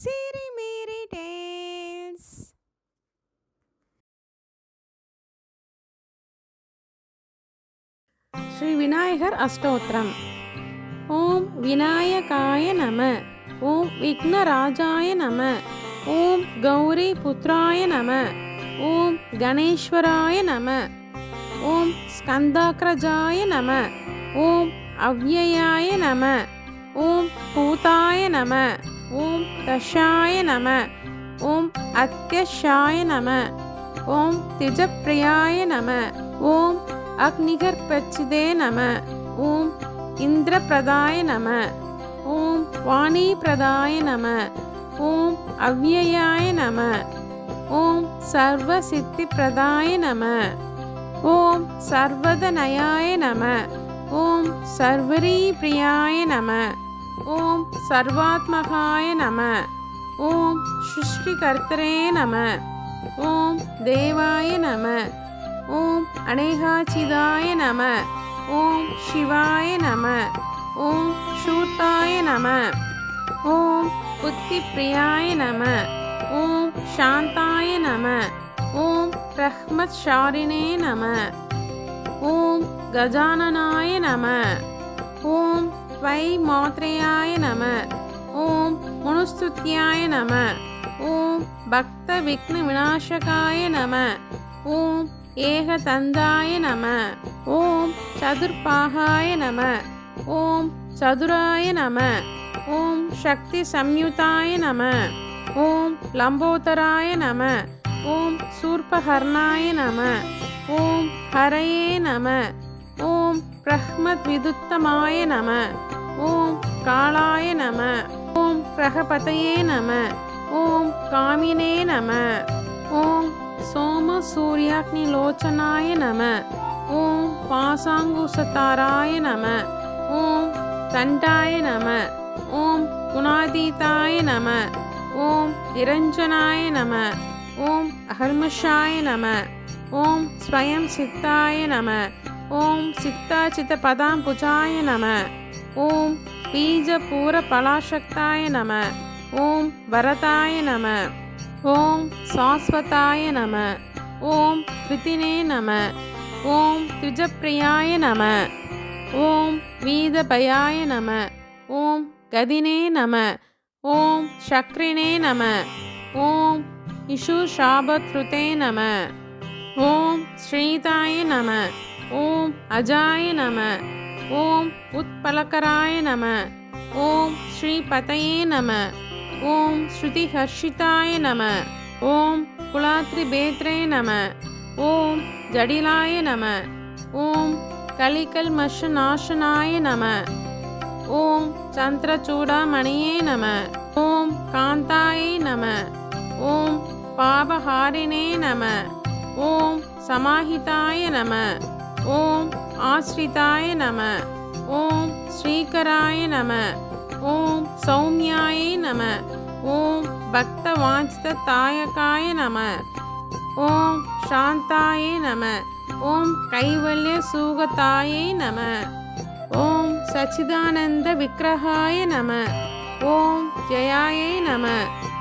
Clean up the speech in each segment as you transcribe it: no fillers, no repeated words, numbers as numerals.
Siri Miri Tales. Sri Vinayagar அஷ்டோத்திரம். ஓம் விநாயகாய நம. ஓம் விக்னராஜாய நம. ஓம் கௌரி புத்ராய நம. ஓம் கணேஸ்வராய நம. ஓம் ஸ்கந்தாக்ரஜாய நம. ஓம் அவ்யயாய நம. ஓம் பூதாய நம. ஓம் தஷாய நம. ஓம் அத்யஷாய நம. ஓம் திஜப்பிரியாய நம. ஓம் அக்னிகர்பச்சிதே நம. ஓம் இந்திரபிரதாய நம. ஓம் வாணிபிரதாய நம. ஓம் அவ்யயாய நம. ஓம் சர்வசித்திப்பிரதாய நம. ஓம் சர்வதநயாய நம. ஓம் சர்வரீப்ரியாய நம. ஓம் சர்வாத்மகாய நம. ஓம் சிருஷ்டிகர்த்தரே நம. ஓம் தேவாய நம. ஓம் அநேகாச்சிதாய நம. ஓம் சிவாய நம. ஓம் ஷூர்தாய நம. ஓம் புத்திப்பிரியாய நம. ஓம் சாந்தாய நம. ஓம் ரஹ்மத்ஷாரிணே நம. ஓம் கஜானனாய நம. ஓம் வை மாத்ரேயாய நம. ஓம் மனுஸ்துத்யாய நம. ஓம் பக்த விக்ன விநாசகாய நம. ஓம் ஏகதந்தாய நம. ஓம் சதுர்பாகாய நம. ஓம் சதுராய நம. ஓம் சக்தி சம்யுதாய நம. ஓம் லம்போதராய நம. ஓம் சூர்பஹர்ணாய நம. ஓம் ஹரயே நம. ஓம் பிரஹ்மத்விதுத்தமாய நம. ஓம் காளாய நம. ஓம் பிரகபதயே நம. ஓம் காமினே நம. ஓம் சோம சூர்யாக்னிலோச்சனாய நம. ஓம் பாசாங்குசதாராய நம. ஓம் தண்டாய நம. ஓம் குணாதீதாய நம. ஓம் நிரஞ்சனாய நம. ஓம் அகல்மஷாய நம. ஓம் ஸ்வயம் சித்தாய நம. ஓம் சித்தாச்சித பதாம்புஜாய நம. ஓம் பீஜபூர பலாசக்தாய நம. ஓம் வரதாய நம. ஓம் சாஸ்வதாய நம. ஓம் கிருதினே நம. ஓம் திரிஜப்பிரியாய நம. ஓம் வீதபயாய நம. ஓம் கதினே நம. ஓம் சக்ரினே நம. ஓம் இஷுஷாபத்ருதே நம. ஓம் ஸ்ரீதாய நம. ஓம் அஜாய நம. ஓம் உத்பலகராய நம. ஓம் ஸ்ரீபதயே நம. ஓம் ஸ்ருதிஹர்ஷிதாய நம. ஓம் குலாத்ரிபேத்ரே நம. ஓம் ஜடிலாய நம. ஓம் கலிகல்மஷநாசனாய நம. ஓம் சந்திரச்சூடாமணியே நம. ஓம் காந்தாயை நம. ஓம் பாபஹாரிணே நம. ஓம் சமாஹிதாய நம. ஓம் ஆஸ்ரிதாய நம. ஓம் ஸ்ரீகராய நம. ஓம் சௌமியாய நம. ஓம் பக்தவாஞ்சிதாயகாய நம. ஓம் சாந்தாய நம. ஓம் கைவல்ய சூகதாயை நம. ஓம் சச்சிதானந்த விக்கிரகாய நம. ஓம் ஜயாயை நம.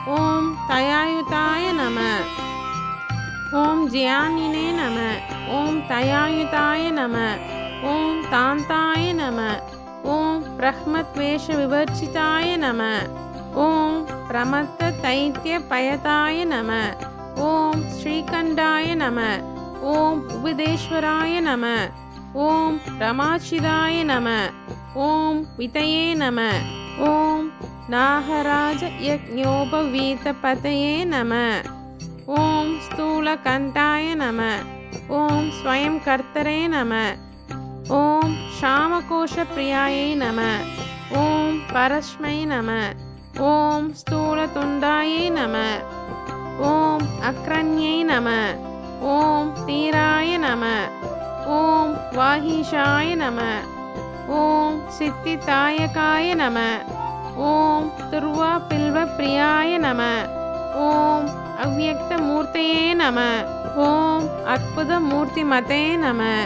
ஓம் தயாயுதாய நம. ஓம் ஜியானினே நம. ஓம் தயாயுதாய நம. ஓம் தாந்தாய நம. ஓம் பிரஹ்மத்வேஷ விவர்ச்சிதாய நம. ஓம் பிரமத்த தைத்திய பயதாய நம. ஓம் ஸ்ரீகண்டாய நம. ஓம் உபதேஸ்வராய நம. ஓம் ரமாச்சிதாய நம. ஓம் விதயே நம. ஓம் நாகராஜ யக்ஞோபவீதபதயே நம. ஓம் ஸ்தூலகண்டாய நம. ஓம் ஸ்வயம் கர்த்தரே நம. ஓம் ஷாமகோஷப்பிரியாயை நம. ஓம் பரஸ்மை நம. ஓம் ஸ்தூலதுண்டாயை நம. ஓம் அக்ரண்யை நம. ஓம் தீராய நம. ஓம் வாஹீஷாய நம. ஓம் சித்திதாயகாய நம. ஓம் துர்வா பில்வப்பிரியாய நம. ஓம் அவ்யக்த மூர்த்தையே நம. ஓம் அற்புத மூர்த்திமதே நம.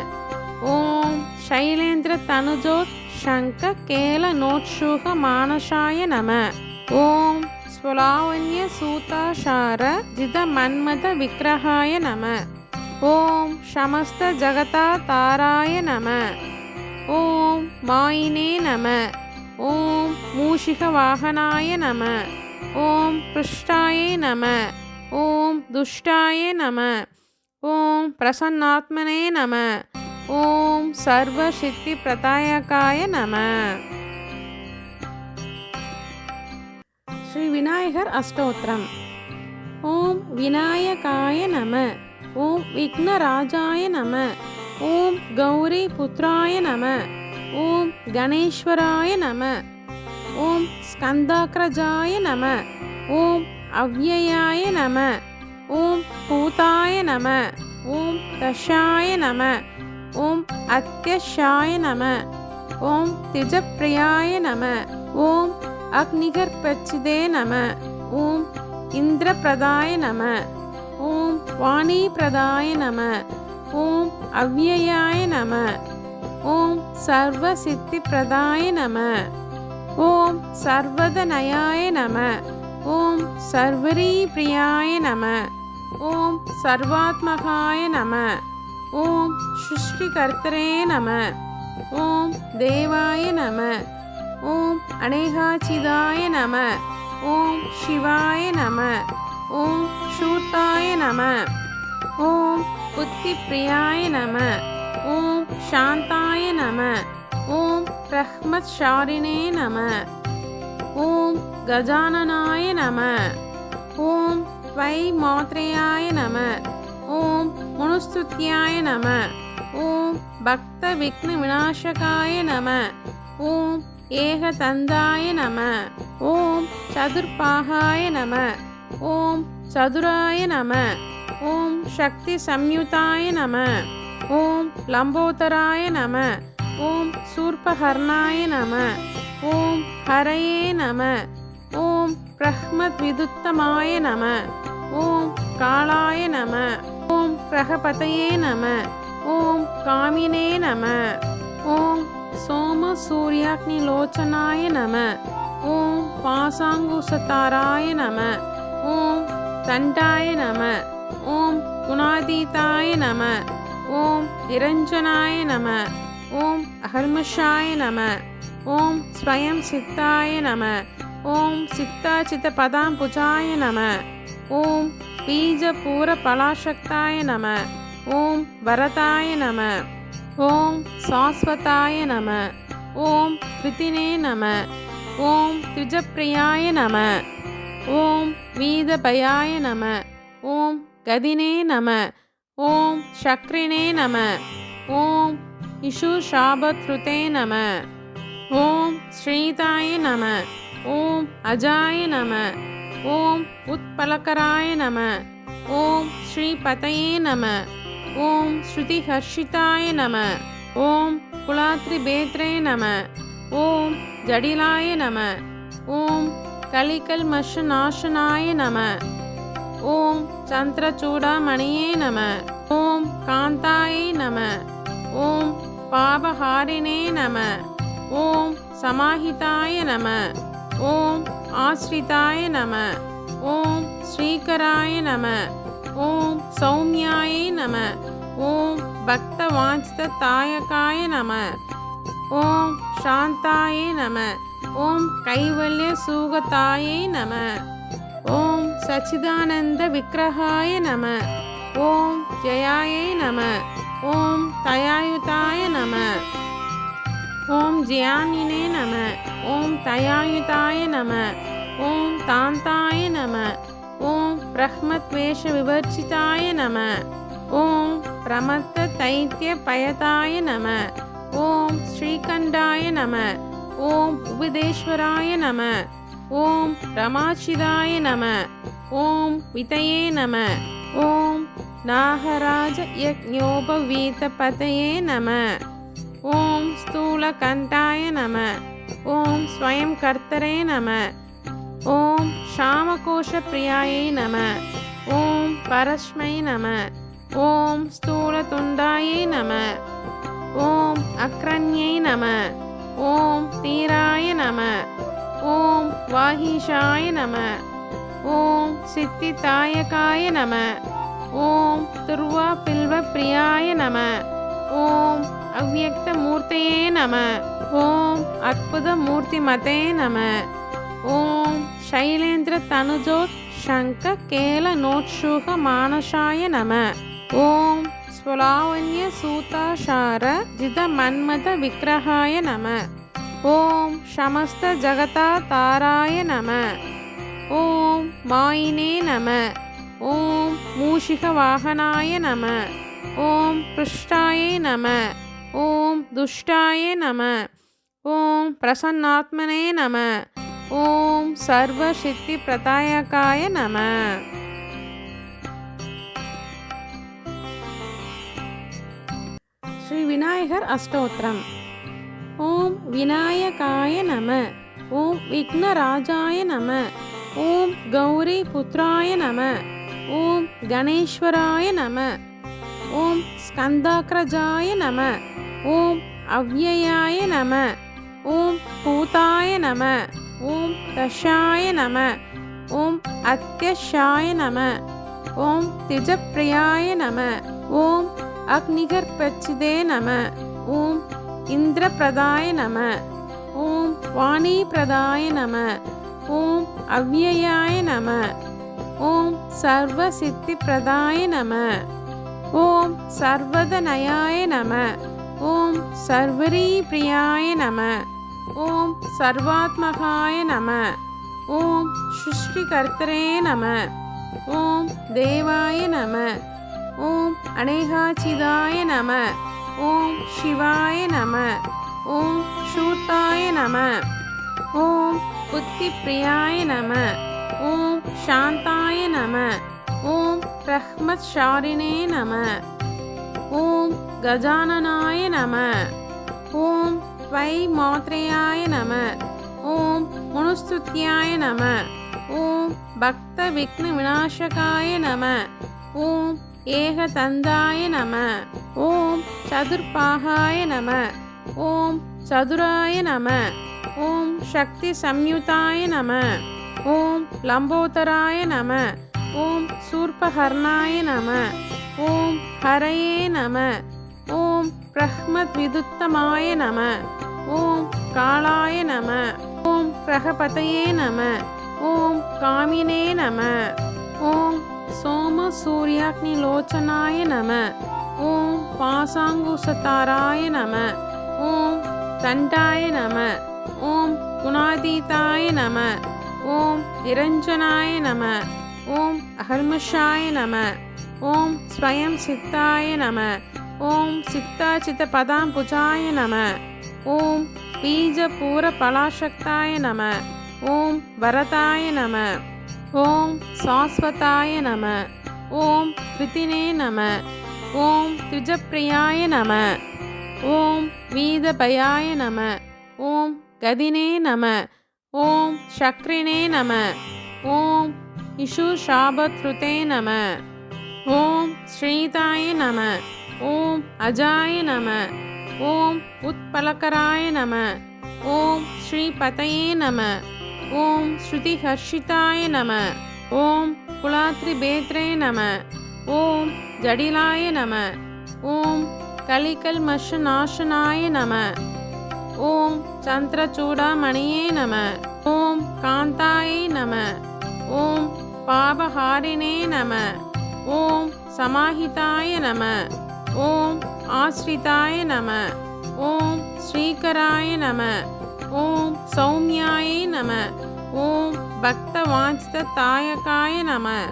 ஓம் சைலேந்திர தனுஜோத் சங்க கேல நோட்சுக மானசாய நம. ஓம் स्वलावन्यसूताशारजितमन्मथविग्रहाय नमः। ॐ समस्तजगताताराय नमः। ॐ मायिने नमः। ॐ मूषिकवाहनाय नमः। ॐ पृष्ठाय नमः। ॐ दुष्टाय नमः। ॐ प्रसन्नात्मने नमः। ॐ सर्वसिद्धिप्रदायकाय नमः। श्री विनायकर अष्टोत्तरम्। ॐ विनायकाय नमः। ॐ विघ्नराजाय नमः। ॐ गौरीपुत्राय नमः। ॐ गणेश्वराय नमः। ॐ स्कन्दाग्रजाय नमः। ॐ अव्ययाय नमः। ॐ भूताय नमः। ॐ दशाय नमः। ॐ अत्यशाय नमः। ॐ तिजप्रियाय नमः। ॐ अग्निगर्भच्छिदे नमः। ॐ इन्द्रप्रदाय नमः। ॐ वाणीप्रदाय नमः। ॐ अव्ययाय नमः। ॐ सर्वसिद्धिप्रदाय नमः। ॐ सर्वदनयाय नमः। ॐ सर्वरीप्रियाय नमः। ॐ सर्वात्मकाय नमः। ॐ सृष्टिकर्तरे नमः। ॐ देवाय नमः। ॐ अनेकाचिदाय नमः। ॐ शिवाय नमः। ॐ शूर्ताय नमः। ॐ बुद्धिप्रियाय नमः। ॐ शान्ताय नमः। ॐ ब्रह्मचारिणे नमः। ॐ गजाननाय नमः। ॐ वैमात्रेयाय नमः। ॐ मनुस्तुत्याय नमः। ॐ भक्तविघ्नविनाशकाय नमः। ॐ ஏகதந்தாய நம. ஓம் சதுர்பாகாய நம. ஓம் சதுராய நம. ஓம் சக்தி சம்யுதாய நம. ஓம் லம்போதராய நம. ஓம் சூர்பகர்ணாய நம. ஓம் ஹரயே நம. ஓம் பிரஹ்மத்விதுத்தமாய நம. ஓம் காளாய நம. ஓம் பிரகபதயே நம. ஓம் காமினே நம. ஓம் सोम सूर्याग्निलोचनाय नमः। ॐ पाशाङ्कुशताराय नमः। ॐ दण्डाय नमः। ॐ गुणातीताय नमः। ॐ निरञ्जनाय नमः। ॐ अहर्मषाय नमः। ॐ स्वयं सिद्धाय नमः। ॐ सिद्धाचितपदाम्बुजाय नमः। ॐ बीजपूरफलाशक्ताय नमः। ॐ वरदाय नमः। ॐ शाश्वताय नमः। ॐ कृतिने नमः। ॐ त्रिजप्रियाय नमः। ॐ वीदभयाय नमः। ॐ गदिने नमः। ॐ शक्रिणे नमः। ॐ इषुशापधृते नमः। ॐ श्रीताय नमः। ॐ अजाय नमः। ॐ उत्पलकराय नमः। ॐ श्रीपतये नमः। ॐ श्रुतिहर्षिताय नमः। ॐ कुलात्रिभेत्रे नमः। ॐ जडिलाय नमः। ॐ कलिकल्मषनाशनाय नमः। ॐ चन्द्रचूडामणिये नमः। ॐ कान्ताय नमः। ॐ पापहारिणे नमः। ॐ समाहिताय नमः। ॐ आश्रिताय नमः। ॐ श्रीकराय नमः। ॐ सौम्याय नमः। ॐ भक्तवाञ्छितदायकाय नमः। ॐ शान्ताय नमः। ॐ कैवल्यसुगतायै नमः। ॐ सच्चिदानन्दविग्रहाय नमः। ॐ जयायै नमः। ॐ तयायुताय नमः। ॐ जयानिने नमः। ॐ तयायुताय नमः। ॐ तान्ताय नमः। ॐ ब्रह्मद्वेषविवर्जिताय नमः। ॐ प्रमत्तदैत्यपयताय नमः। ॐ श्रीकण्ठाय नमः। ॐ उपदेश्वराय नमः। ॐ रमाचिदाय नमः। ॐ वितये नमः। ॐ नागराजयज्ञोपवीतपतये नमः। ॐ स्थूलकण्ठाय नमः। ॐ स्वयंकर्तरे नमः। ॐ श्यामकोशप्रियायै नमः। ॐ परस्मै नमः। ॐ स्थूलतुण्डायै नमः। ॐ अग्रण्यै नमः। ॐ तीराय नमः। ॐ वाहीशाय नमः। ஓம் சித்திதாயகாய நம. ஓம் துர்வா பில்வ பிரியாய நம. ஓம் அவ்யக்த மூர்த்தையே நம. ஓம் அற்புத மூர்த்தி மதே நம. ஓம் சைலேந்திர தனுஜோத் சங்க கேல நோட்சுக மானசாய நம. ஓம் ஸ்வலாவண்ய சூதாஷார ஜித மன்மத விக்கிரகாய நம. ஓம் சமஸ்த ஜகதா தாராய நம. ஓம் மாயினே நம. ஓம் மூஷிக வாகனாய நம. ஓம் பிருஷ்டாயே நம. ஓம் துஷ்டாய நம. ஓம் பிரசன்னாத்மனே நம. ஓம் சர்வ சித்தி பிரதாயகாய நம. ஸ்ரீ விநாயகர் அஷ்டோத்திரம். ஓம் விநாயகாய நம. ஓம் விக்னராஜாய நம. ஓம் கௌரி புத்ராய நம. ஓம் கணேஸ்வராய நம. ஓம் ஸ்கந்தாக்ரஜாய நம. ஓம் அவ்யயாய நம. ஓம் பூதாய நம. ஓம் தஷாய நம. ஓம் அத்யஷாய நம. ஓம் திஜப்பிரியாய நம. ஓம் அக்னிகர்பச்சிதே நம. ஓம் இந்திரபிரதாய நம. ஓம் வாணிபிரதாய நம. ஓம் அவ்யயாய நம. ஓம் சர்வசித்திப்பிரதாய நம. ஓம் சர்வதநயாய நம. ஓம் சர்வரீப்ரியாய நம. ஓம் சர்வாத்மகாய நம. ஓம் சிருஷ்டிகர்த்தரே நம. ஓம் தேவாய நம. ஓம் அநேகாச்சிதாய நம. ஓம் சிவாய நம. ஓம் ஷூத்தாய நம. ஓம் புத்திப்பிரியாய நம. ஓம் சாந்தாய நம. ஓம் பிரஹ்மத்ஷாரிணே நம. ஓம் கஜானனாய நம. ஓம் வை மாத்ரேயாய நம. ஓம் மனுஸ்துத்யாய நம. ஓம் பக்த விக்ன விநாசகாய நம. ஓம் ஏகதந்தாய நம. ஓம் சதுர்பாகாய நம. ஓம் சதுராய நம. ஓம் சக்தி சம்யுதாய நம. ஓம் லம்போதராய நம. ஓம் சூர்பஹர்ணாய நம. ஓம் ஹரயே நம. ஓம் பிரஹ்மத் விதுத்தமாய நம. ஓம் காளாய நம. ஓம் பிரகபதயே நம. ஓம் காமினே நம. ஓம் சோம சூர்யாக்னிலோச்சனாய நம. ஓம் பாசாங்குசதாராய நம. ஓம் தண்டாய நம. ஓம் குணாதீதாய நம. ஓம் நிரஞ்சனாய நம. ஓம் அகல்மஷாய நம. ஓம் ஸ்வயம் சித்தாய நம. ஓம் சித்தாச்சித பதாம்புஜாய நம. ஓம் பீஜபூர பலாசக்தாய நம. ஓம் வரதாய நம. ஓம் சாஸ்வதாய நம. ஓம் கிருதினே நம. ஓம் திஜப்பிரியாய நம. ஓம் வீதபயாய நம. ஓம் கதினே நம. ஓம் சக்ரினே நம. ஓம் இஷுஷாபத்ருதே நம. ஓம் ஸ்ரீதாய நம. ஓம் அஜாய நம. ஓம் உத்பலகராய நம. ஓம் ஸ்ரீபதயே நம. ஓம் ஸ்ருதிஹர்ஷிதாய நம. ஓம் குலாத்ரிபேத்ரே நம. ஓம் ஜடிலாய நம. ஓம் கலிகல்மஷநாசனாய நம. ஓம் சந்திரச்சூடாமணியே நம. ஓம் காந்தாயை நம. ஓம் பாபஹாரிணே நம. ஓம் சமாஹிதாய நம. ஓம் ஆஸ்ரிதாய நம. ஓம் ஸ்ரீகராய நம. ஓம் சௌமியாய நம. ஓம் பக்தவாஞ்சிதாயகாய நம.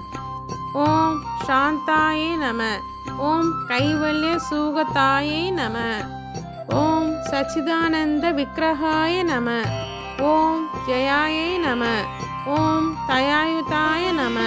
ஓம் சாந்தாய நம. ஓம் கைவல்ய சூகதாயை நம. ஓம் சச்சிதானந்த விக்கிரகாய நம. ஓம் ஜயாயை நம. ஓம் தயாயுதாய நம.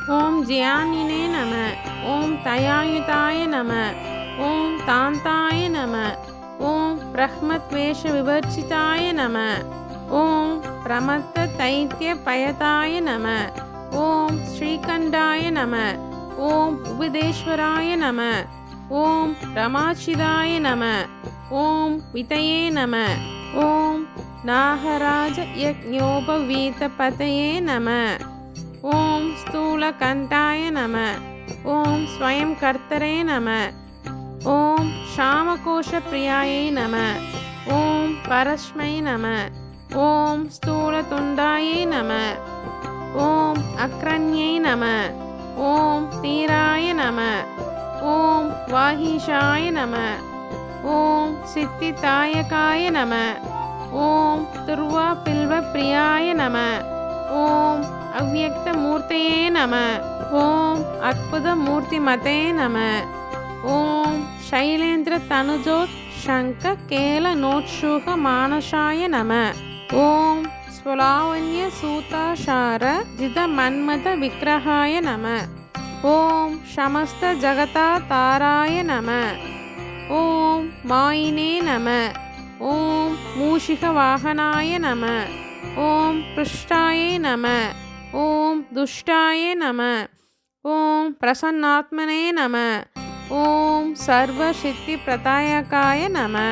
ஓம் ஜியானினே நம. ஓம் தயாயுதாய நம. ஓம் தாந்தாய நம. ஓம் பிரஹ்மத்வேஷ விவர்ச்சிதாய நம. ஓம் பிரமத்த தைத்திய பயதாய நம. ஓம் ஸ்ரீகண்டாய நம. ஓம் உபதேஸ்வராய நம. ஓம் ரமாச்சிதாய நம. ஓம் விதயே நம. ஓம் नागराज यज्ञोपवीतपतये नमः। ॐ स्थूलकण्ठाय नमः। ॐ स्वयंकर्तरे नमः। ॐ श्यामकोशप्रियायै नमः। ॐ परस्मै नमः। ॐ स्थूलतुण्डायै नमः। ॐ अक्रण्यै नमः। ॐ तीराय नमः। ॐ वाहीशाय नमः। ॐ सिद्धिदायकाय नमः। ॐ तुर्वापिल्वप्रियाय नमः। ॐ अव्यक्तमूर्तये नमः। ॐ अद्भुतमूर्तिमते नमः। ॐ शैलेन्द्रतनुजोत्शङ्खकेलनोत्सुकमानसाय नमः। ॐ स्वलावण्यसूताशारजितमन्मथविग्रहाय नमः। ॐ समस्तजगताताराय नमः। ॐ मायिने नमः। ॐ मूषिकवाहनाय नमः। ॐ पृष्ठाय नमः। ॐ दुष्टाय नमः। ॐ प्रसन्नात्मने नमः। ॐ सर्वसिद्धिप्रदायकाय नमः।